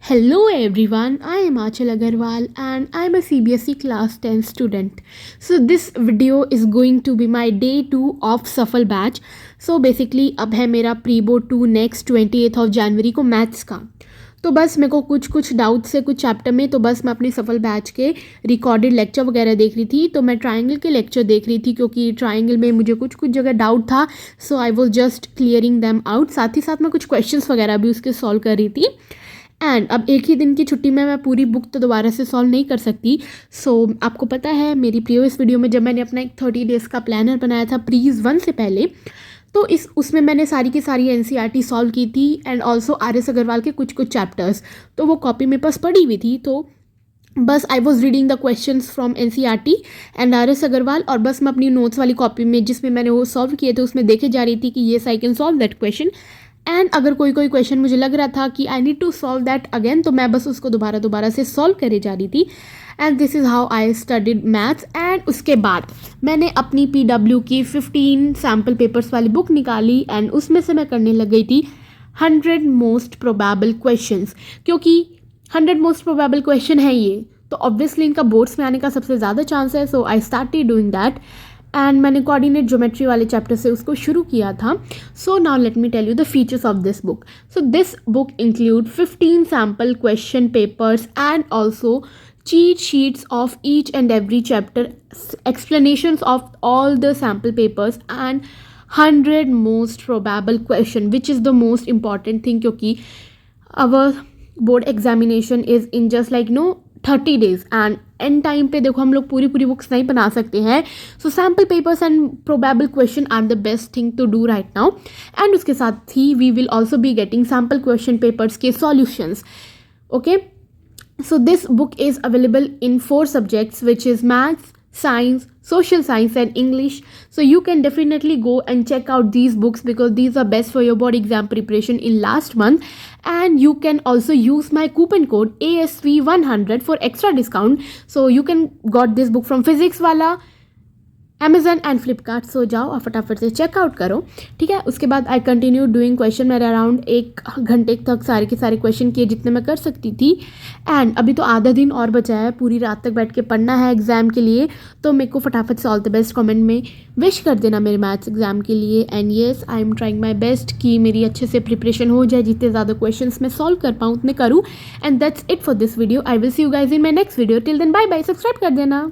Hello everyone, I am Achal Agarwal and I am a CBSE class 10 student. So this video is going to be my day 2 of सफल batch. So basically अब है मेरा pre board 2 next 28 of January को maths का. तो बस मेरे को कुछ डाउट्स है कुछ चैप्टर में, तो बस मैं अपनी सफल बैच के रिकॉर्डेड लेक्चर वगैरह देख रही थी. तो मैं ट्रायंगल के लेक्चर देख रही थी क्योंकि ट्रायंगल में मुझे कुछ जगह डाउट था. So I was just clearing them out. साथ ही साथ मैं कुछ क्वेश्चंस वगैरह भी उसके सॉल्व कर रही थी. एंड अब एक ही दिन की छुट्टी में मैं पूरी बुक तो दोबारा से सॉल्व नहीं कर सकती. सो आपको पता है मेरी प्रीवियस वीडियो में जब मैंने अपना एक 30 डेज़ का प्लानर बनाया था प्रीज 1 से पहले, तो उसमें मैंने सारी की सारी NCERT सॉल्व की थी एंड ऑल्सो RS अग्रवाल के कुछ चैप्टर्स. तो वो कॉपी मेरे पास पड़ी हुई थी. तो बस I was reading the question from NCERT and RS Agarwal, और बस मैं अपनी नोट्स वाली कॉपी में जिसमें मैंने वो सॉल्व किए थे उसमें देखे जा रही थी कि ये I can solve that question. And अगर कोई क्वेश्चन मुझे लग रहा था कि I need to solve that again, तो मैं बस उसको दोबारा से सॉल्व करे जा रही थी. And this is how I studied maths. And उसके बाद मैंने अपनी PW की 15 सैम्पल पेपर्स वाली बुक निकाली एंड उसमें से मैं करने लग गई थी 100 मोस्ट प्रोबेबल क्वेश्चंस. क्योंकि 100 मोस्ट प्रोबेबल क्वेश्चन है ये, तो ऑब्वियसली इनका बोर्ड्स में आने का सबसे ज़्यादा चांस है. So I started doing that and मैंने कोऑर्डिनेट ज्योमेट्री वाले चैप्टर से उसको शुरू किया था. So now let me tell you the features of this book. So this book include 15 sample question papers and also cheat sheets of each and every chapter, explanations of all the sample papers and 100 most probable question, which is the most important thing क्योंकि our board examination is in just like 30 days and and time पे देखो हम लोग पूरी books नहीं बना सकते हैं. So sample papers and probable question are the best thing to do right now. And उसके साथ ही we will also be getting sample question papers के solutions. Okay, so this book is available in 4 subjects, which is maths, science, social science and English. So you can definitely go and check out these books because these are best for your board exam preparation in last month. And you can also use my coupon code ASV100 for extra discount. So you can got this book from physics wala, Amazon and Flipkart. So जाओ और फटाफट से checkout करो. ठीक है, उसके बाद I continue doing question. मेरे अराउंड 1 घंटे तक सारे के सारे क्वेश्चन किए जितने मैं कर सकती थी. एंड अभी तो आधा दिन और बचा है, पूरी रात तक बैठ के पढ़ना है एग्ज़ाम के लिए. तो मेरे को फटाफट से ऑल द बेस्ट कमेंट में विश कर देना मेरे मैथ्स एग्जाम के लिए. And yes, I am trying my best कि मेरी अच्छे से प्रिपरेशन हो जाए, जितने ज़्यादा क्वेश्चन मैं सॉल्व कर पाऊँ उतने करूँ. And that's it for this video. I will see you guys in my next video. Till then bye bye. Subscribe कर देना.